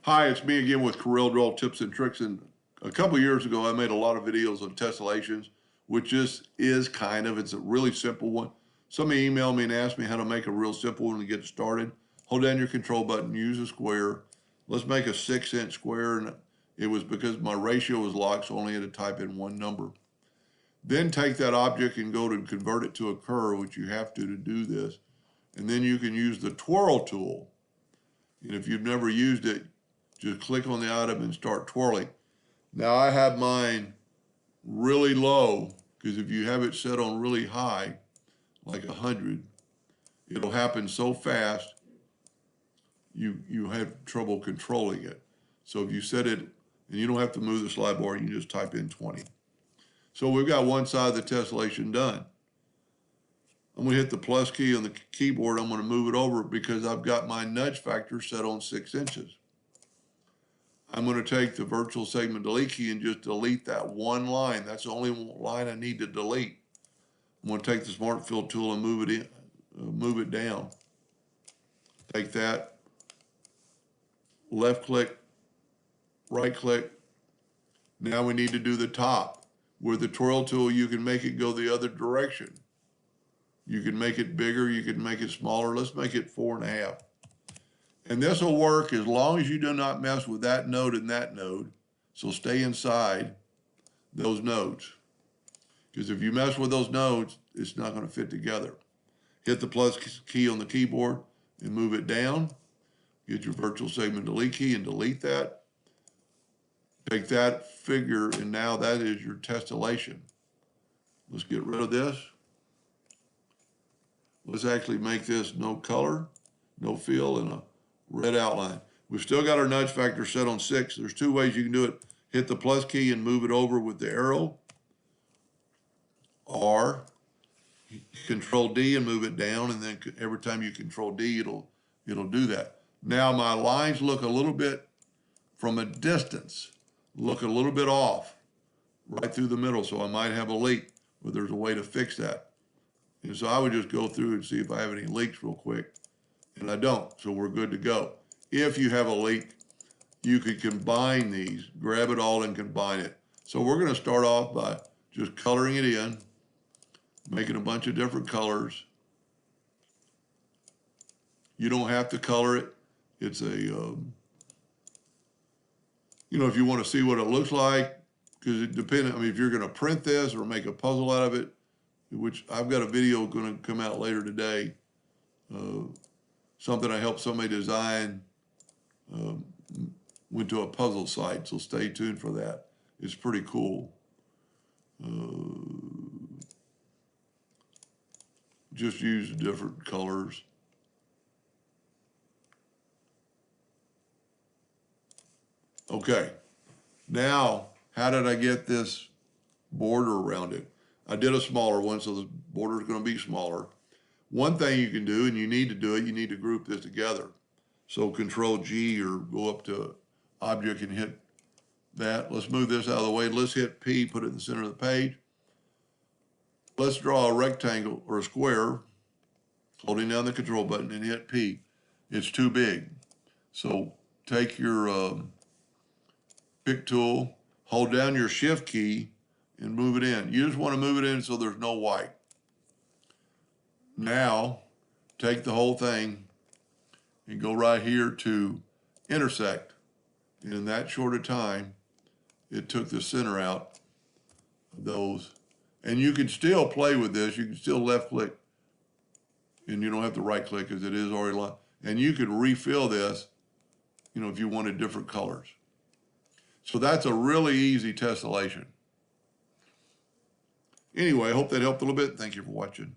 Hi, it's me again with Corel Draw Tips and Tricks. And a couple years ago, I made a lot of videos on tessellations, which is it's a really simple one. Somebody emailed me and asked me how to make a real simple one to get started. Hold down your control button, use a square. Let's make a 6-inch square. And it was because my ratio was locked, so I only had to type in one number. Then take that object and go to convert it to a curve, which you have to do this. And then you can use the twirl tool. And if you've never used it, just click on the item and start twirling. Now I have mine really low, because if you have it set on really high, like 100, it'll happen so fast you have trouble controlling it. So if you set it, and you don't have to move the slide bar, you can just type in 20. So we've got one side of the tessellation done. I'm going to hit the plus key on the keyboard. I'm going to move it over because I've got my nudge factor set on 6 inches. I'm going to take the virtual segment delete key and just delete that one line. That's the only line I need to delete. I'm going to take the Smart Fill tool and move it down. Take that, left click, right click. Now we need to do the top. With the twirl tool, you can make it go the other direction. You can make it bigger, you can make it smaller. Let's make it 4.5. And this will work as long as you do not mess with that node and that node. So stay inside those nodes. Because if you mess with those nodes, it's not going to fit together. Hit the plus key on the keyboard and move it down. Get your virtual segment delete key and delete that. Take that figure, and now that is your tessellation. Let's get rid of this. Let's actually make this no color, no fill, and a red outline. We've still got our nudge factor set on 6. There's 2 ways you can do it. Hit the plus key and move it over with the arrow, or Control D and move it down, and then every time you Control D, it'll do that. Now my lines look a little bit from a distance, look a little bit off right through the middle, so I might have a leak, but there's a way to fix that. And so I would just go through and see if I have any leaks real quick. And I don't, so we're good to go. If you have a leak, you could combine these, grab it all and combine it. So we're going to start off by just coloring it in, making a bunch of different colors. You don't have to color it. It's a, if you want to see what it looks like, because it depends, if you're going to print this or make a puzzle out of it, which I've got a video going to come out later today, something I helped somebody design, went to a puzzle site, so stay tuned for that. It's pretty cool. Just use different colors. Okay, now how did I get this border around it? I did a smaller one, so the border is going to be smaller. One thing you can do, and you need to do it, you need to group this together. So Control G or go up to Object and hit that. Let's move this out of the way. Let's hit P, put it in the center of the page. Let's draw a rectangle or a square, holding down the Control button and hit P. It's too big. So take your pick tool, hold down your Shift key, and move it in. You just want to move it in so there's no white. Now, take the whole thing and go right here to intersect. And in that short a time, it took the center out of those. And you can still play with this. You can still left click, and you don't have to right click because it is already lined. And you could refill this, if you wanted different colors. So that's a really easy tessellation. Anyway, I hope that helped a little bit. Thank you for watching.